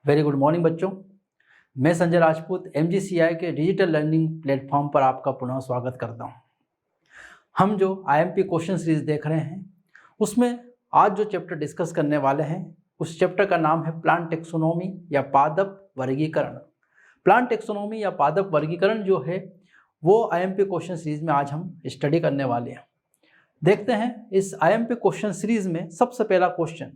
Very good morning बच्चों। मैं Sanjay Rajput MGCI के डिजिटल लर्निंग प्लेटफॉर्म पर आपका पुनः स्वागत करता हूं। हम जो IMP क्वेश्चन सीरीज देख रहे हैं उसमें आज जो चैप्टर डिस्कस करने वाले हैं उस चैप्टर का नाम है प्लांट टेक्सोनोमी या पादप वर्गीकरण। प्लांट टेक्सोनोमी या पादप वर्गीकरण जो है वो IMP क्वेश्चन सीरीज में आज हम स्टडी करने वाले हैं। देखते हैं इस IMP क्वेश्चन सीरीज में सबसे पहला क्वेश्चन,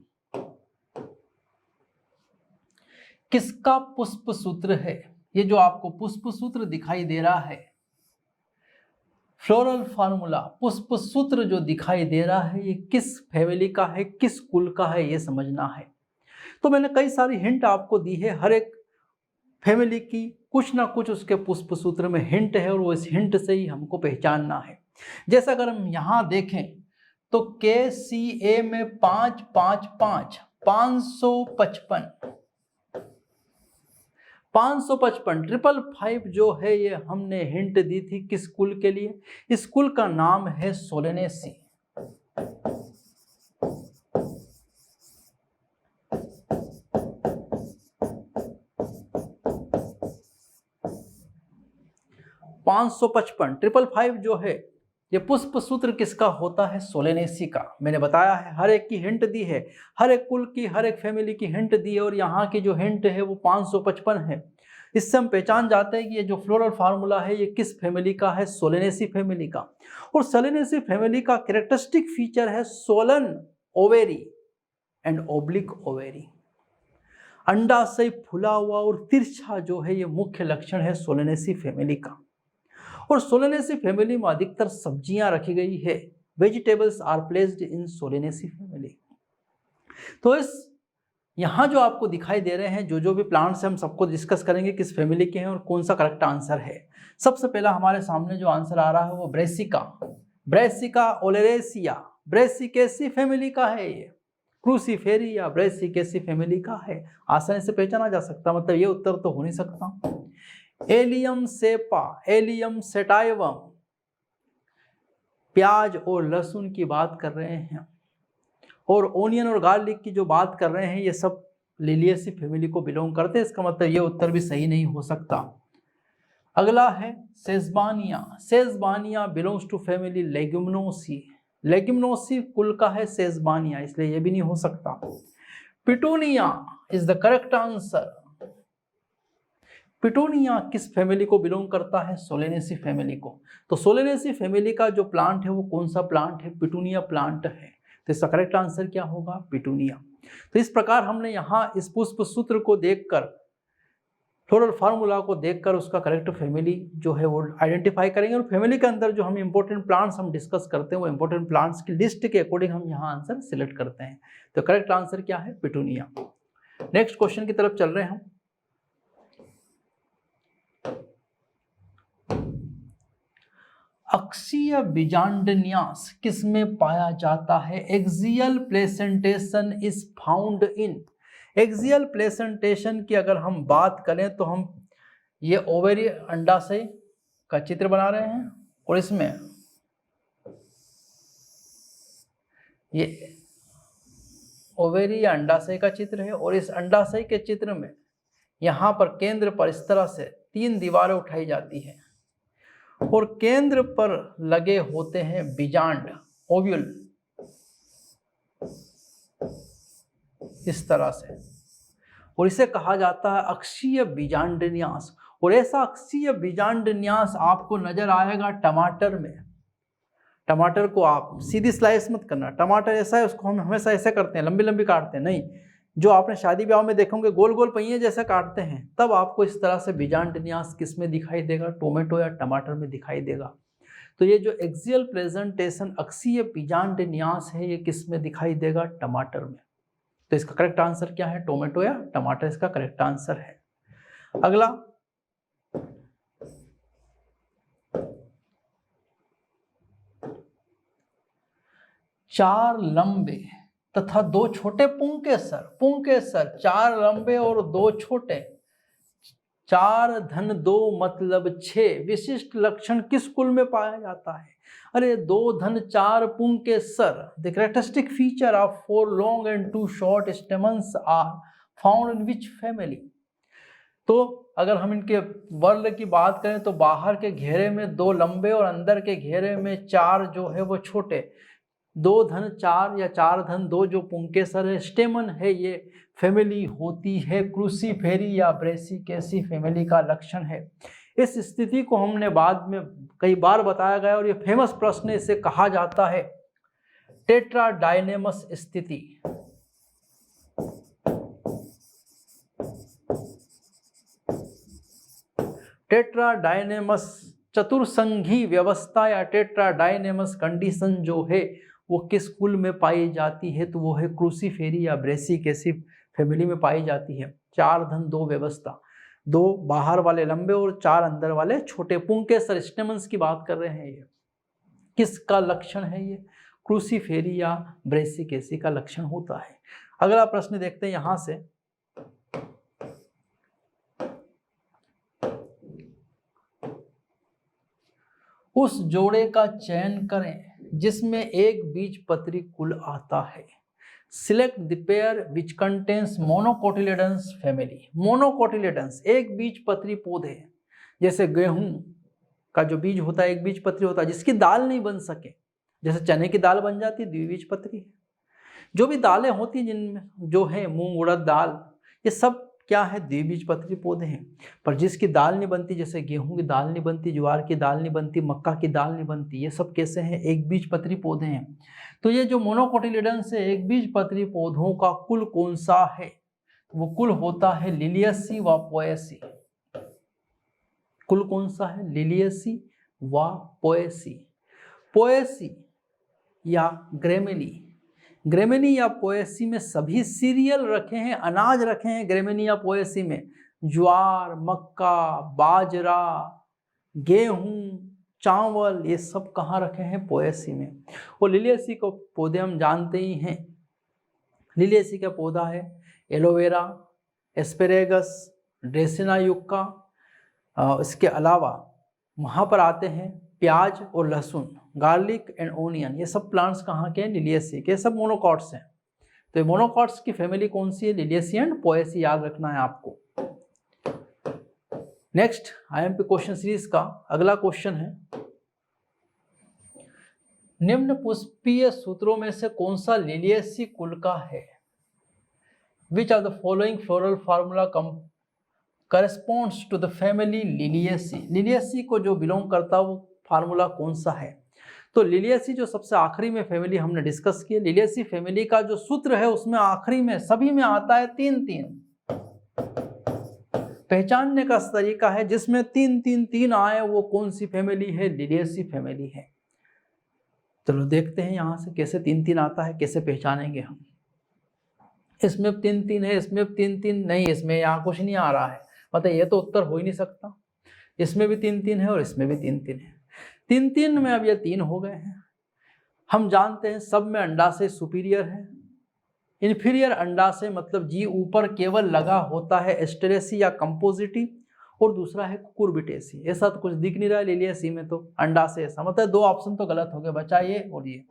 किसका पुष्प सूत्र है? ये जो आपको पुष्प सूत्र दिखाई दे रहा है, फ्लोरल फार्मूला पुष्प सूत्र जो दिखाई दे रहा है, ये किस फैमिली का है, किस कुल का है, ये समझना है। तो मैंने कई सारी हिंट आपको दी है, हर एक फैमिली की कुछ ना कुछ उसके पुष्प सूत्र में हिंट है और वो इस हिंट से ही हमको पहचानना है। जैसा अगर हम यहाँ देखें तो KCA में 5 5 5 555 555 555 जो है ये हमने हिंट दी थी किस कुल के लिए? इस कुल का नाम है सोलेनेसी। पाँच सौ पचपन 555 जो है ये पुष्प सूत्र किसका होता है? सोलेनेसी का। मैंने बताया है, हर एक की हिंट दी है, हर एक कुल की, हर एक फैमिली की हिंट दी है और यहाँ की जो हिंट है वो 555 है। इससे हम पहचान जाते हैं कि ये जो फ्लोरल फार्मूला है ये किस फैमिली का है? सोलेनेसी फैमिली का। और सोलेनेसी फैमिली का कैरेक्टरिस्टिक फीचर है Solan ovary and oblique ovary. अंडाशय फुला हुआ और तिरछा जो है ये मुख्य लक्षण है सोलेनेसी फैमिली का। और सोलेनेसी फैमिली में अधिकतर सब्जियां रखी गई है। Vegetables are placed in Solanaceae family. तो इस यहाँ जो आपको दिखाई दे रहे हैं जो भी प्लांट्स हैं हम सबको डिस्कस करेंगे किस फैमिली के हैं और कौन सा करेक्ट आंसर है। सबसे पहला हमारे सामने जो आंसर आ रहा है वो Brassica, Brassica oleracea, Brassicaceae family का है। ये क्रूसीफेरी या ब्रेसिकेसी फैमिली का है। आसानी से पहचाना जा सकता, मतलब ये उत्तर तो हो नहीं सकता। एलियम सेपा, एलियम सेटाइवम, प्याज और लहसुन की बात कर रहे हैं और ओनियन और गार्लिक की जो बात कर रहे हैं ये सब लिलिएसी फैमिली को बिलोंग करते हैं। इसका मतलब ये उत्तर भी सही नहीं हो सकता। अगला है Sesbania, Sesbania belongs to family Leguminosae, Leguminosae कुल का है सेजबानिया, इसलिए ये भी नहीं हो सकता। Petunia is the correct answer. Petunia किस फैमिली को बिलोंग करता है? सोलेनेसी फैमिली को। तो सोलेनेसी फैमिली का जो प्लांट है वो कौन सा प्लांट है? पिटूनिया प्लांट है। तो इसका करेक्ट आंसर क्या होगा? पिटूनिया। तो इस प्रकार हमने यहाँ इस पुष्प सूत्र को देखकर, फ्लोरल फार्मूला को देखकर उसका करेक्ट फैमिली जो है वो आइडेंटिफाई करेंगे और फैमिली के अंदर जो हम इंपॉर्टेंट प्लांट्स हम डिस्कस करते हैं वो इंपॉर्टेंट प्लांट्स की लिस्ट के अकॉर्डिंग हम यहाँ आंसर सिलेक्ट करते हैं। तो करेक्ट आंसर क्या है? पिटूनिया। नेक्स्ट क्वेश्चन की तरफ चल रहे हैं हम। अक्षीय बीजांडन्यास किसमें पाया जाता है? Axial placentation is found in. Axial placentation की अगर हम बात करें तो हम ये ओवेरी अंडाशय का चित्र बना रहे हैं और इसमें ये ओवेरी या अंडाशय का चित्र है और इस अंडाशय के चित्र में यहाँ पर केंद्र पर इस तरह से 3 दीवारें उठाई जाती हैं और केंद्र पर लगे होते हैं बीजांड, ओव्यूल, इस तरह से, और इसे कहा जाता है अक्षीय बीजांडन्यास। और ऐसा अक्षीय बीजांडन्यास आपको नजर आएगा टमाटर में। टमाटर को आप सीधी स्लाइस मत करना, टमाटर ऐसा है उसको हम हमेशा ऐसे करते हैं, लंबी लंबी काटते हैं, नहीं, जो आपने शादी ब्याह में देखोगे गोल गोल पहिए जैसे काटते हैं, तब आपको इस तरह से बीजांडन्यास किस में दिखाई देगा? टोमेटो या टमाटर में दिखाई देगा। तो ये जो एक्सियल प्रेजेंटेशन अक्षीय बीजांडन्यास है ये किस में दिखाई देगा? टमाटर में। तो इसका करेक्ट आंसर क्या है? टोमेटो या टमाटर इसका करेक्ट आंसर है। अगला, चार लंबे तथा 2 छोटे पुंकेसर, पुंकेसर 4 लंबे और 2 छोटे, 4 धन 2 मतलब 6 विशिष्ट लक्षण किस कुल में पाया जाता है? अरे 2 धन 4 पुंकेसर, the characteristic feature of 4 long and 2 short stamens are found in which family. तो अगर हम इनके वर्ल की बात करें तो बाहर के घेरे में 2 लंबे और अंदर के घेरे में 4 जो है वो छोटे, 2 धन 4 या 4 धन 2 जो पुंकेसर है, स्टेमन है, ये फैमिली होती है क्रूसीफेरी या ब्रेसिकेसी फैमिली का लक्षण है। इस स्थिति को हमने बाद में कई बार बताया गया और ये फेमस प्रश्न, इसे कहा जाता है टेट्राडाइनेमस स्थिति। टेट्राडाइनेमस चतुर्संघी व्यवस्था या टेट्राडाइनेमस कंडीशन जो है वो किस कुल में पाई जाती है, तो वो है क्रूसीफेरी या ब्रेसिकेसी फैमिली में पाई जाती है। 4 धन 2 व्यवस्था, 2 बाहर वाले लंबे और 4 अंदर वाले छोटे, पुंकेसर स्टेमन्स की बात कर रहे हैं। ये किसका लक्षण है? ये क्रूसीफेरी या ब्रेसिकेसी का लक्षण होता है। अगला प्रश्न देखते हैं यहां से, उस जोड़े का चयन करें जिसमें एक बीजपत्री कुल आता है। Select the pair which contains monocotyledons family. Monocotyledons एक बीजपत्री पौधे, जैसे गेहूं का जो बीज होता है एक बीजपत्री होता है, जिसकी दाल नहीं बन सके, जैसे चने की दाल बन जाती है द्विबीजपत्री। जो भी दालें होती हैं जिनमें जो है मूंग उड़द दाल, ये सब क्या है? द्विबीजपत्री पौधे हैं। पर जिसकी दाल नहीं बनती, जैसे गेहूं की दाल नहीं बनती, ज्वार की दाल नहीं बनती, मक्का की दाल नहीं बनती, ये सब कैसे हैं? एक बीजपत्री पौधे हैं। तो ये जो मोनोकोटिलेडन्स है एक बीजपत्री पौधों का कुल कौन सा है? वो कुल होता है लिलियसी व पोएसी। कुल कौन सा है? लिलियसी व पोएसी। पोएसी या ग्रेमिनी, ग्रेमिनी या पोएसी में सभी सीरियल रखे हैं, अनाज रखे हैं। ग्रेमिनी या पोएसी में ज्वार, मक्का, बाजरा, गेहूं, चावल, ये सब कहाँ रखे हैं? पोएसी में। और लिलियसी को पौधे हम जानते ही हैं। लिलियसी का पौधा है एलोवेरा, एस्पेरेगस, ड्रेसिना युक्का। इसके अलावा वहाँ पर आते हैं प्याज और लहसुन, गार्लिक एंड ओनियन। ये सब प्लांट्स कहाँ के हैं? लिलियसी के। सब मोनोकॉट्स हैं। तो ये मोनोकॉट्स की फैमिली कौन सी है? लिलियसी एंड पोएसी, याद रखना है आपको। नेक्स्ट आईएमपी क्वेश्चन सीरीज का अगला क्वेश्चन है, निम्न पुष्पीय सूत्रों में से कौन सा लिलियसी कुल का है? Which of the following floral formula corresponds to the family Liliaceae। Liliaceae को जो बिलोंग करता है वो फार्मूला कौन सा है? तो लिलियसी जो सबसे आखिरी में फैमिली हमने डिस्कस की, लिलियसी फैमिली का जो सूत्र है उसमें आखिरी में सभी में आता है 3-3। पहचानने का तरीका है जिसमें 3-3-3 आए वो कौन सी फैमिली है? लिलियसी फैमिली है। चलो देखते हैं यहां से कैसे 3-3 आता है, कैसे पहचानेंगे हम। इसमें 3-3 है, इसमें 3-3 नहीं, इसमें यहाँ कुछ नहीं आ रहा है, मतलब ये तो उत्तर हो ही नहीं सकता। इसमें भी 3-3 है और इसमें भी 3-3 है। 3-3 में अब ये 3 हो गए हैं। हम जानते हैं सब में अंडाशय सुपीरियर है, इन्फीरियर अंडाशय मतलब जी ऊपर केवल लगा होता है एस्टेरेसी या कंपोजिटी, और दूसरा है कुकुरबिटेसी। ऐसा तो कुछ दिख नहीं रहा है लिलियसी में, तो अंडाशय ऐसा, मतलब 2 ऑप्शन तो गलत हो गए, बचा ये और ये।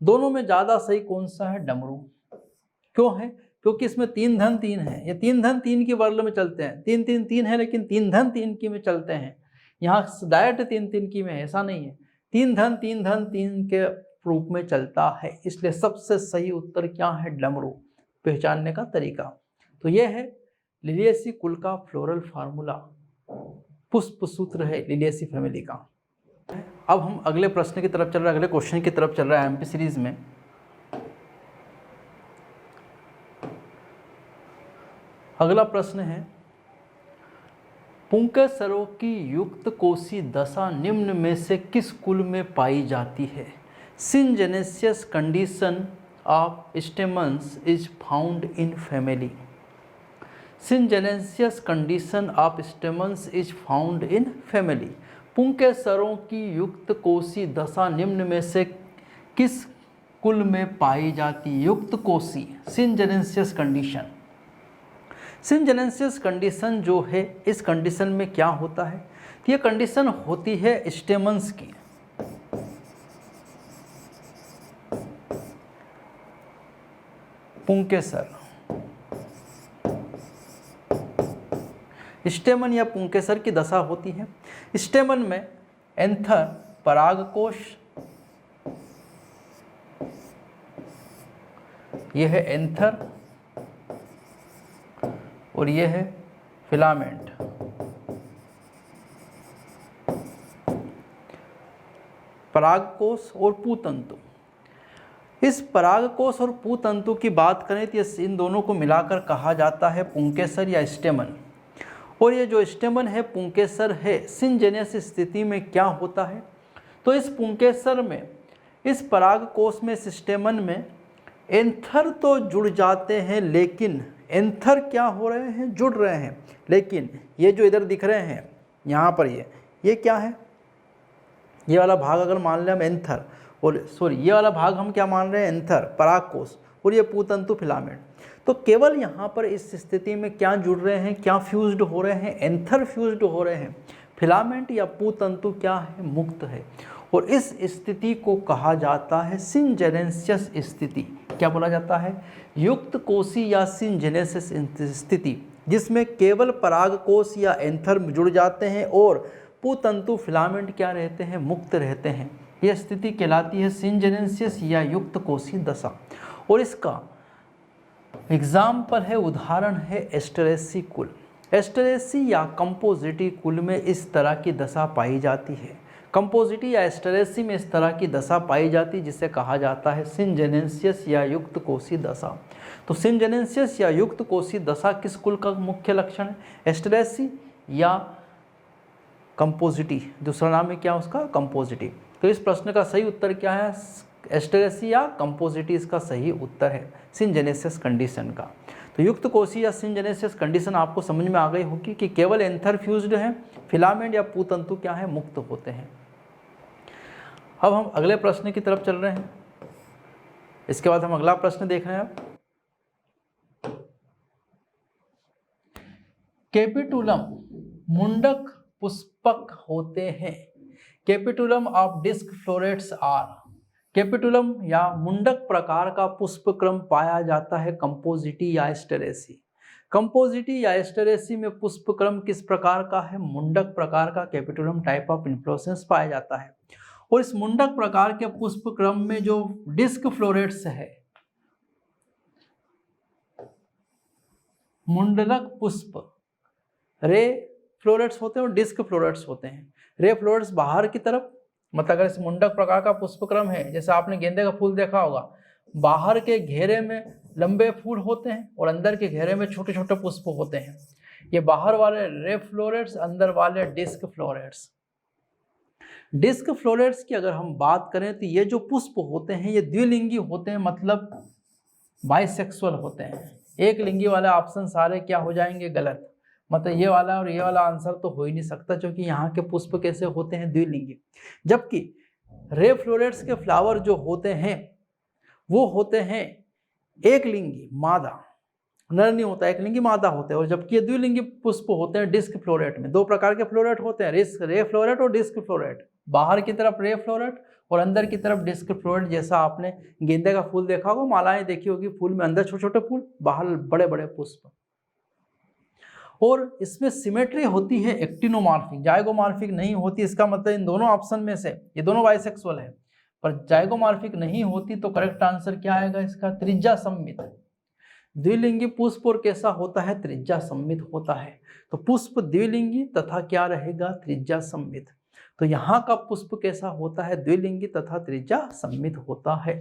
दोनों में ज्यादा सही कौन सा है? डमरू। क्यों है? क्योंकि इसमें 3 धन 3 है, ये 3 धन 3 की वर्ल में चलते हैं। 3-3-3 है लेकिन 3 धन 3 की में चलते हैं। यहाँ डायरेक्ट 3-3 की में ऐसा नहीं है, 3 धन 3 के रूप में चलता है। इसलिए सबसे सही उत्तर क्या है? डमरू। पहचानने का तरीका तो यह है लिलियसी कुल का फ्लोरल फार्मूला, पुष्प सूत्र है लिलियसी फैमिली का। अब हम अगले प्रश्न की तरफ चल रहे हैं, अगले क्वेश्चन की तरफ चल रहा है एमपी सीरीज में। अगला प्रश्न है, पुंकेसरों की युक्त कोशी दशा निम्न में से किस कुल में पाई जाती है? Syngenesious condition of stamens is found in family. Syngenesious condition of stamens is found in family. पुंकेसरों की युक्त कोशी दशा निम्न में से किस कुल में पाई जाती है? युक्त कोशी, सिनजेनेसियस कंडीशन। सिनजेनेसियस कंडीशन जो है, इस कंडीशन में क्या होता है? ये कंडीशन होती है स्टेमन्स की। पुंकेसर स्टेमन या पुंकेसर की दशा होती है। स्टेमन में एंथर परागकोश, यह है एंथर और यह है फिलामेंट। परागकोश और पूतंतु। इस परागकोश और पूतंतु की बात करें तो इन दोनों को मिलाकर कहा जाता है पुंकेसर या स्टेमन। और ये जो स्टेमन है पुंकेसर है, सिंजेनियस स्थिति में क्या होता है, तो इस पुंकेसर में, इस परागकोश में, स्टेमन में एंथर तो जुड़ जाते हैं, लेकिन एंथर क्या हो रहे हैं, जुड़ रहे हैं, लेकिन ये जो इधर दिख रहे हैं यहाँ पर, ये क्या है, ये वाला भाग अगर मान लें हम एंथर, और सॉरी ये वाला भाग हम क्या मान रहे हैं, एंथर परागकोश, और ये पूतंतु फिलामेंट, तो केवल यहाँ पर इस स्थिति में क्या जुड़ रहे हैं, क्या फ्यूज्ड हो रहे हैं, एंथर फ्यूज्ड हो रहे हैं, फिलामेंट या पूतंतु क्या है, मुक्त है। और इस स्थिति को कहा जाता है सिंजेनेसियस स्थिति। क्या बोला जाता है, युक्त कोशी या सिंजेनेसियस स्थिति, जिसमें केवल परागकोश या एंथर जुड़ जाते हैं और पूतंतु फिलामेंट क्या रहते हैं, मुक्त रहते हैं। यह स्थिति कहलाती है सिंजेनेसियस या युक्त कोशी दशा। और इसका एग्जाम्पल है, उदाहरण है एस्टेरेसी कुल। एस्टेरेसी या कंपोजिटी कुल में इस तरह की दशा पाई जाती है। कंपोजिटी या एस्टेरेसी में इस तरह की दशा पाई जाती है, जिसे कहा जाता है सिंजेनेसियस या युक्त कोशी दशा। तो सिंजेनेसियस या युक्त कोशी दशा किस कुल का मुख्य लक्षण है, एस्टेरेसी या कंपोजिटी, दूसरा नाम है क्या उसका, कंपोजिटी। तो इस प्रश्न का सही उत्तर क्या है, एस्टेरेसी या कंपोजिटी इसका सही उत्तर है सिंजेनेसियस कंडीशन का। तो युक्त कोशी या सिंजेनेसियस कंडीशन आपको समझ में आ गई होगी कि केवल एंथर फ्यूज्ड है, फिलामेंट या पूतंतु क्या है, मुक्त होते हैं। अब हम अगले प्रश्न की तरफ चल रहे हैं। इसके बाद हम अगला प्रश्न देख रहे हैं। अब कैपिटुलम मुंडक पुष्पक होते हैं। Capitulum of disc florets are. Capitulum या मुंडक प्रकार का पुष्पक्रम पाया जाता है कंपोजिटी या एस्टेरेसी। कंपोजिटी या एस्टेरेसी में पुष्पक्रम किस प्रकार का है, मुंडक प्रकार का कैपिटुलम टाइप ऑफ इन्फ्लोरेसेंस पाया जाता है। और इस मुंडक प्रकार के पुष्पक्रम में जो डिस्क फ्लोरेट्स है, मुंडक पुष्प रे फ्लोरेट्स होते हैं और डिस्क फ्लोरेट्स होते हैं। रे फ्लोरेट्स बाहर की तरफ, मतलब अगर इस मुंडक प्रकार का पुष्पक्रम है, जैसे आपने गेंदे का फूल देखा होगा, बाहर के घेरे में लंबे फूल होते हैं और अंदर के घेरे में छोटे छोटे पुष्प होते हैं। ये बाहर वाले रे फ्लोरेट्स, अंदर वाले डिस्क फ्लोरेट्स। डिस्क फ्लोरेट्स की अगर हम बात करें तो ये जो पुष्प होते हैं ये द्विलिंगी होते हैं, मतलब बाइसेक्सुअल होते हैं। एक लिंगी वाले ऑप्शन सारे क्या हो जाएंगे, गलत। मतलब ये वाला और ये वाला आंसर तो हो ही नहीं सकता, क्योंकि यहाँ के पुष्प कैसे होते हैं, द्विलिंगी। जबकि रे फ्लोरेट्स के फ्लावर जो होते हैं वो होते हैं एक लिंगी, मादा, नर नहीं होता, एक लिंगी मादा होते हैं। और जबकि ये द्विलिंगी पुष्प होते हैं डिस्क फ्लोरेट में। दो प्रकार के फ्लोरेट होते हैं, रे फ्लोरेट और डिस्क फ्लोरेट। बाहर की तरफ रे फ्लोरेट और अंदर की तरफ डिस्क फ्लोरेट। जैसा आपने गेंदे का फूल देखा होगा, मालाएं देखी होगी, फूल में अंदर छोटे छोटे फूल, बाहर बड़े बड़े पुष्प। और इसमें सिमेट्री होती है एक्टिनोमॉर्फिक, जाइगोमॉर्फिक नहीं होती। इसका मतलब इन दोनों ऑप्शन में से ये दोनों बाइसेक्सुअल है, पर जाइगोमॉर्फिक नहीं होती। तो करेक्ट आंसर क्या आएगा इसका, त्रिज्या सममित। द्विलिंगी पुष्प और कैसा होता है, त्रिज्या सममित होता है। तो पुष्प द्विलिंगी तथा क्या रहेगा, त्रिज्या सममित। तो यहाँ का पुष्प कैसा होता है, द्विलिंगी तथा त्रिज्या सममित होता है।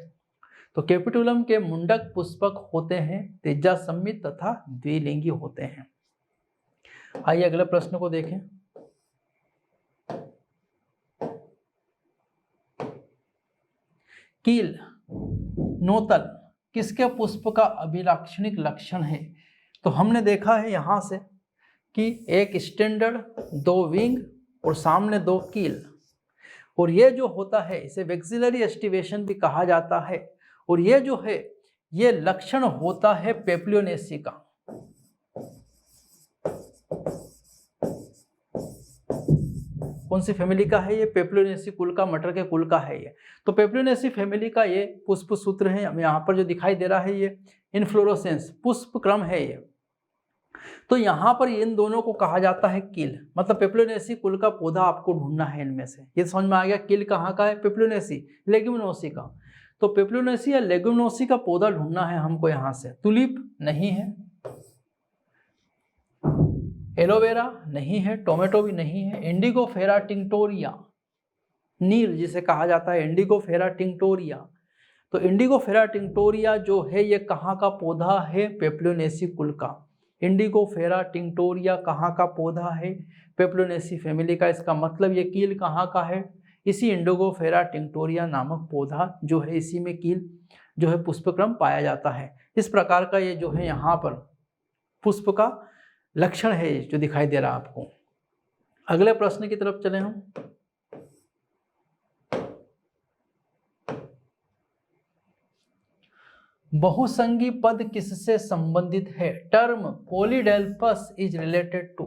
तो कैपिटुलम के मुंडक पुष्पक होते हैं, त्रिज्या सममित तथा द्विलिंगी होते हैं। आइए अगले प्रश्न को देखें। कील, नोतल किसके पुष्प का अभिलाक्षणिक लक्षण है। तो हमने देखा है यहाँ से कि एक स्टैंडर्ड, दो विंग और सामने दो कील। और ये जो होता है इसे वेक्सिलरी एस्टिवेशन भी कहा जाता है। और ये जो है ये लक्षण होता है पेप्लियोनेसी का। कौन सी फैमिली का है ये, पेप्लियोनेसी कुल का, मटर के कुल का है ये। तो पेप्लियोनेसी फैमिली का ये पुष्प सूत्र है, हमें यहाँ पर जो दिखाई दे रहा है ये इन्फ्लोरोसेंस पुष्प क्रम है ये। तो यहाँ पर इन दोनों को कहा जाता है कील, मतलब पेप्लोनेसी कुल का पौधा आपको ढूंढना है इनमें से। ये समझ में आ गया कील कहाँ का है, पेप्लोनेसी लेग्यूमिनोसी का। तो पेप्लोनेसी या लेग्यूमिनोसी का पौधा ढूंढना है हमको यहाँ से। तुलिप नहीं है, एलोवेरा नहीं है, टोमेटो भी नहीं है, इंडिगोफेरा टिंक्टोरिया, नील जिसे कहा जाता है इंडिगोफेरा टिंक्टोरिया। तो इंडिगोफेरा टिंक्टोरिया जो है ये कहाँ का पौधा है, पेप्लोनेसी कुल का। इंडिगोफेरा टिंक्टोरिया कहाँ का पौधा है, पेप्लोनेसी फैमिली का। इसका मतलब ये कील कहाँ का है, इसी इंडिगोफेरा टिंक्टोरिया नामक पौधा जो है, इसी में कील जो है पुष्पक्रम पाया जाता है। इस प्रकार का ये जो है यहाँ पर पुष्प का लक्षण है जो दिखाई दे रहा है आपको। अगले प्रश्न की तरफ चले हम। बहुसंगी पद किससे संबंधित है, टर्म पॉलीडेल्फस इज रिलेटेड टू।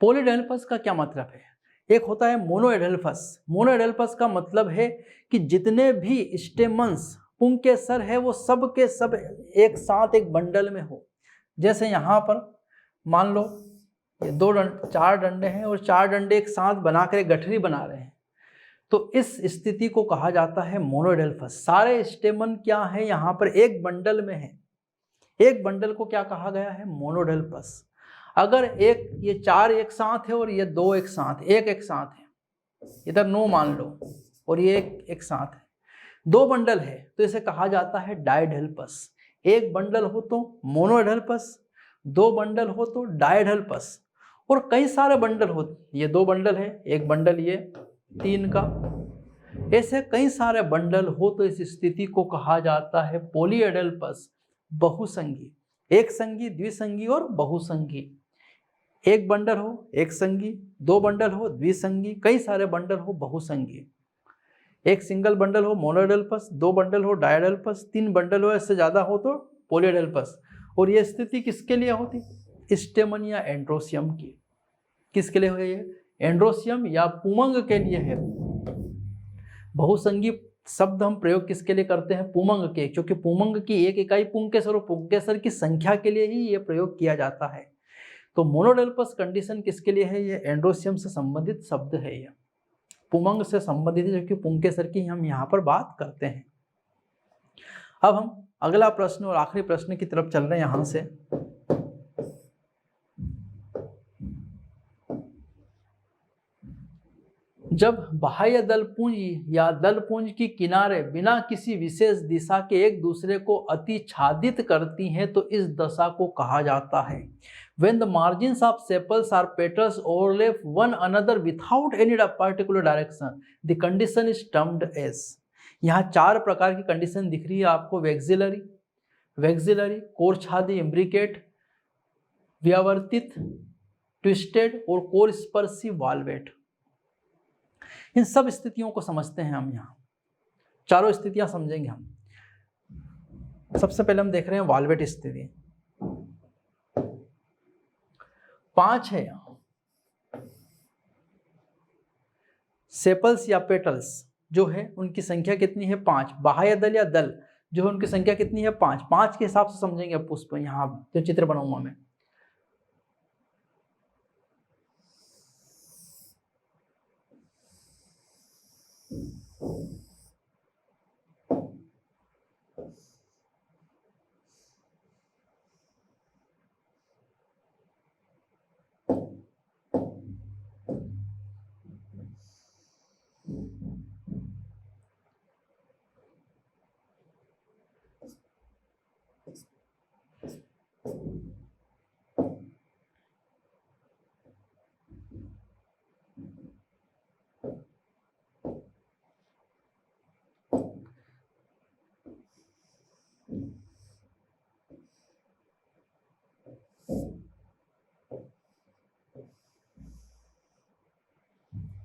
पॉलीडेल्फस का क्या मतलब है, एक होता है मोनोएडेल्फस। मोनोएडेल्फस का मतलब है कि जितने भी स्टेमन्स पुंकेसर है वो सब के सब एक साथ एक बंडल में हो। जैसे यहाँ पर मान लो ये चार डंडे हैं और चार डंडे एक साथ बनाकर एक गठरी बना रहे हैं, तो इस स्थिति को कहा जाता है मोनोएडेल्फस। सारे स्टेमन क्या है यहाँ पर एक बंडल में है, एक बंडल को क्या कहा गया है, मोनोएडेल्फस। अगर एक ये चार एक साथ है और ये दो एक साथ, एक साथ है, इधर 9 मान लो और ये एक साथ है, दो बंडल है तो इसे कहा जाता है डायडेल्पस। एक बंडल हो तो मोनोएडेल्पस, दो बंडल हो तो डायडेल्पस, और कई सारे बंडल हो, ये 2 बंडल है, एक बंडल ये 3 का, ऐसे कई सारे बंडल हो तो इस स्थिति को कहा जाता है पॉलीएडेल्पस, बहुसंगी। एक संगी, द्विसंगी और बहुसंगी। एक बंडल हो एक संगी, 2 बंडल हो द्विसंगी, कई सारे बंडल हो बहुसंगी। एक सिंगल बंडल हो मोनोएडेल्पस, 2 बंडल हो डायडेल्पस, 3 बंडल हो इससे ज्यादा हो तो पॉलीएडेल्पस। और ये स्थिति किसके लिए होती, स्टेमन या एंड्रोसियम की। किसके लिए है ये, एंड्रोसियम या पुमंग के लिए है। बहुसंगी शब्द हम प्रयोग किसके लिए करते हैं, पुमंग के, क्योंकि पुमंग की एक इकाई पुंकेसर और पुंकेसर की संख्या के लिए ही ये प्रयोग किया जाता है। तो मोनोडेल्पस कंडीशन किसके लिए है, ये एंड्रोसियम से संबंधित शब्द है, ये पुमंग से संबंधित है, जो कि पुंकेसर की हम यहाँ पर बात करते हैं। अब हम अगला प्रश्न और आखिरी प्रश्न की तरफ चल रहे हैं। यहाँ से जब बाह्य दलपुंज या दलपुंज की किनारे बिना किसी विशेष दिशा के एक दूसरे को अतिछादित करती हैं तो इस दशा को कहा जाता है when the margins of sepals or petals overlap one another without any particular direction, the condition is termed as। यहाँ 4 प्रकार की कंडीशन दिख रही है आपको, वेक्सिलरी, कोर छादी, इम्ब्रिकेट, व्यावर्तित, ट्विस्टेड और कोर स्पर्शी वाल्वेट। इन सब स्थितियों को समझते हैं हम, यहाँ चारों स्थितियां समझेंगे हम। सबसे पहले हम देख रहे हैं वाल्वेट स्थिति। 5 है यहाँ, सेपल्स या पेटल्स जो है उनकी संख्या कितनी है, 5। बाह्य दल या दल जो है उनकी संख्या कितनी है, 5। 5 के हिसाब से समझेंगे पुष्प। यहाँ जो चित्र बनाऊंगा मैं,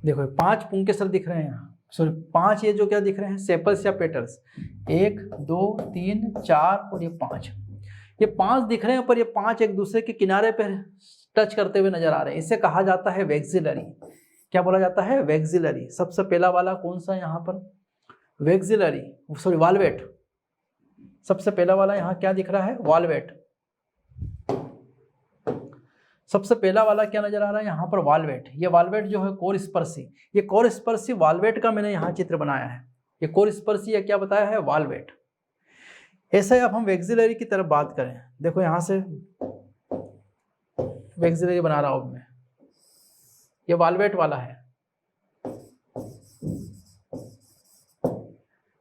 देखो 5 पुंकेसर दिख रहे हैं यहाँ, सॉरी 5 ये जो क्या दिख रहे हैं, सेपल्स या पेटल्स। 1 2 3 4 और ये 5, ये 5 दिख रहे हैं, पर ये 5 एक दूसरे के किनारे पर टच करते हुए नजर आ रहे हैं। इसे कहा जाता है वेक्सिलरी। क्या बोला जाता है, वेक्सिलरी। सबसे पहला वाला कौन सा यहाँ पर, वेक्सिलरी, सॉरी वाल्वेट। सबसे पहला वाला यहाँ क्या दिख रहा है, वाल्वेट। सबसे पहला वाला क्या नजर आ रहा है यहाँ पर, वाल्वेट। ये वाल्वेट जो है कोर स्पर्शी, ये कोर स्पर्शी वाल्वेट का मैंने यहाँ चित्र बनाया है। ये कोर स्पर्शी या क्या बताया है, वाल्वेट। ऐसे ही अब हम वैक्सिलरी की तरफ बात करें, देखो यहाँ से वैक्सिलरी बना रहा हूं मैं, ये वाल्वेट वाला है,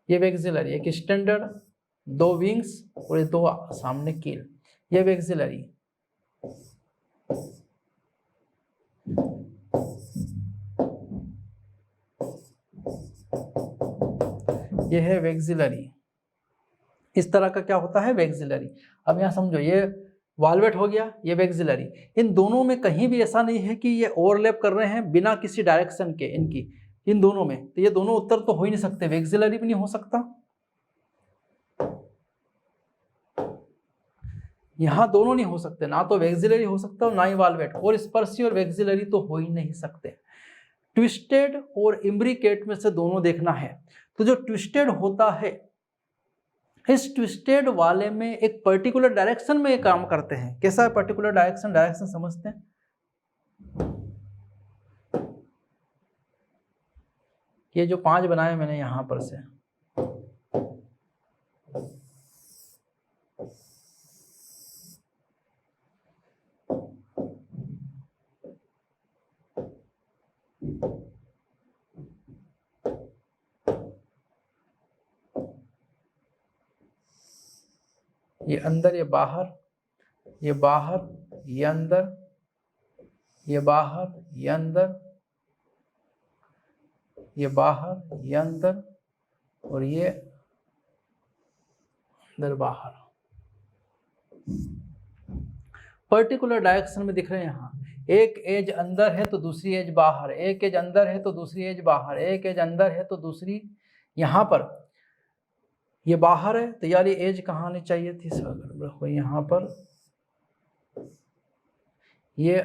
ये वैक्सिलरी, एक स्टैंडर्ड, 2 विंग्स और 2 सामने कील, ये वैक्सिलरी। ये है वैक्सिलरी, इस तरह का क्या होता है, वैक्सिलरी। अब यहाँ समझो, ये वाल्वेट हो गया, ये वैक्सिलरी। इन दोनों में कहीं भी ऐसा नहीं है कि ये ओवरलैप कर रहे हैं बिना किसी डायरेक्शन के इनकी, इन दोनों में, तो ये दोनों उत्तर तो हो ही नहीं सकते, वैक्सिलरी भी नहीं हो सकता, यहाँ दोनों नहीं हो सकते, ना तो वैक्सिलरी हो सकता और ना ही वाल्वेट, और स्पर्शी और वैक्सिलरी तो हो ही नहीं सकते। ट्विस्टेड और इम्ब्रिकेट में से दोनों देखना है, तो जो ट्विस्टेड होता है, इस ट्विस्टेड वाले में एक पर्टिकुलर डायरेक्शन में ये काम करते हैं। कैसा है पर्टिकुलर डायरेक्शन, डायरेक्शन समझते हैं। ये जो 5 बनाए मैंने यहां पर से, ये अंदर, ये बाहर, ये बाहर, ये अंदर, ये बाहर, ये अंदर, ये बाहर, ये अंदर, और ये अंदर बाहर, पर्टिकुलर डायरेक्शन में दिख रहे हैं। यहाँ एक एज अंदर है तो दूसरी एज बाहर, एक एज अंदर है तो दूसरी एज बाहर, एक एज अंदर है तो दूसरी, यहाँ पर ये बाहर है तो यार ये एज कहाँ आनी चाहिए थी, देखो यहाँ पर ये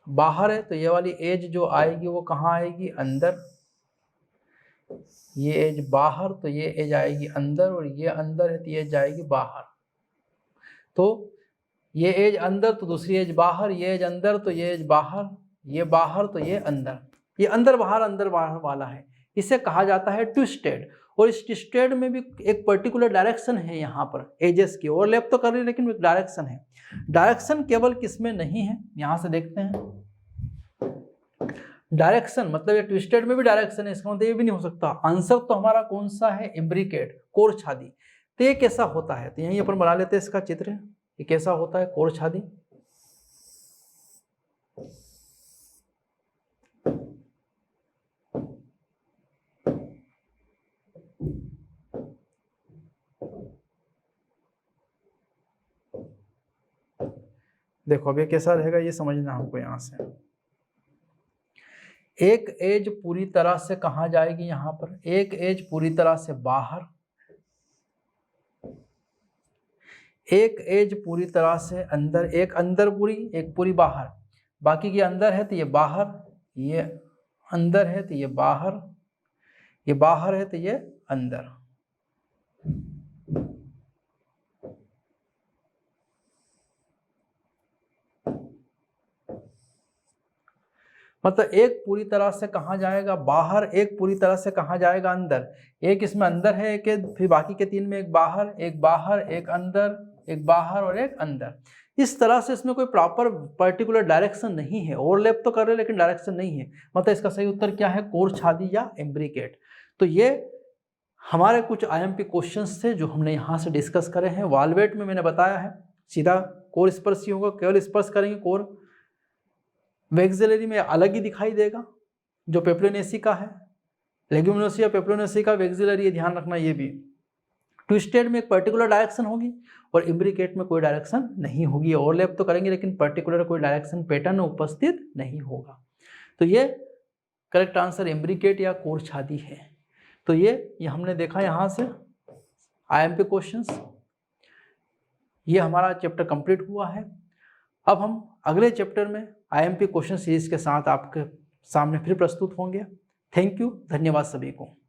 बाहर है तो ये वाली एज जो आएगी वो कहाँ आएगी, अंदर। ये एज बाहर तो ये एज आएगी अंदर, और ये अंदर है तो ये एज आएगी बाहर। तो ये एज अंदर तो दूसरी एज बाहर, ये एज अंदर तो ये एज बाहर, ये बाहर तो ये अंदर, ये अंदर बाहर वाला है, इसे कहा जाता है ट्विस्टेड। और इस ट्विस्टेड में भी एक पर्टिकुलर डायरेक्शन है यहाँ पर, एजेस की ओवरलैप तो कर रही है लेकिन एक डायरेक्शन है। डायरेक्शन केवल किसमें नहीं है, यहाँ से देखते हैं। डायरेक्शन मतलब ये ट्विस्टेड में भी डायरेक्शन है, इसका मतलब ये भी नहीं हो सकता। आंसर तो हमारा कौन सा है, इम्ब्रिकेट, कोर छादी। तो ये कैसा होता है, तो यहीं अपन बना लेते हैं इसका चित्र, ये कैसा होता है, कोर छादी। देखो अब ये कैसा रहेगा, ये समझना हमको। यहां से एक एज पूरी तरह से कहाँ जाएगी, यहां पर एक एज पूरी तरह से बाहर, एक एज पूरी तरह से अंदर, एक अंदर पूरी, एक पूरी बाहर। बाकी के अंदर है तो ये बाहर, ये अंदर है तो ये बाहर, ये बाहर है तो ये अंदर। मतलब एक पूरी तरह से कहाँ जाएगा, बाहर, एक पूरी तरह से कहाँ जाएगा, अंदर। एक इसमें अंदर है, एक फिर बाकी के 3 में एक बाहर, एक बाहर, एक अंदर, एक बाहर और एक अंदर। इस तरह से इसमें कोई प्रॉपर पर्टिकुलर डायरेक्शन नहीं है, ओवरलैप तो कर रहे लेकिन डायरेक्शन नहीं है। मतलब इसका सही उत्तर क्या है, कोर छादी या इम्ब्रिकेट। तो ये हमारे कुछ IMP क्वेश्चंस थे जो हमने यहाँ से डिस्कस करे हैं। वाल्वेट में मैंने बताया है सीधा कोर स्पर्शी होगा, केवल स्पर्श करेंगे कोर। वैक्सिलरी में अलग ही दिखाई देगा जो पेप्लोनेसी का है, लेग्यूमिनोसी या पेप्लोनेसी का वैक्सिलरी, ये ध्यान रखना। ये भी ट्विस्टेड में एक पर्टिकुलर डायरेक्शन होगी और इम्ब्रिकेट में कोई डायरेक्शन नहीं होगी। ओवरलैप तो करेंगे लेकिन पर्टिकुलर कोई डायरेक्शन पैटर्न उपस्थित नहीं होगा। तो ये करेक्ट आंसर इम्ब्रिकेट या कोर छादी है। तो ये हमने देखा यहाँ से IMP क्वेश्चंस। ये हमारा चैप्टर कंप्लीट हुआ है। अब हम अगले चैप्टर में IMP क्वेश्चन सीरीज के साथ आपके सामने फिर प्रस्तुत होंगे। थैंक यू, धन्यवाद सभी को।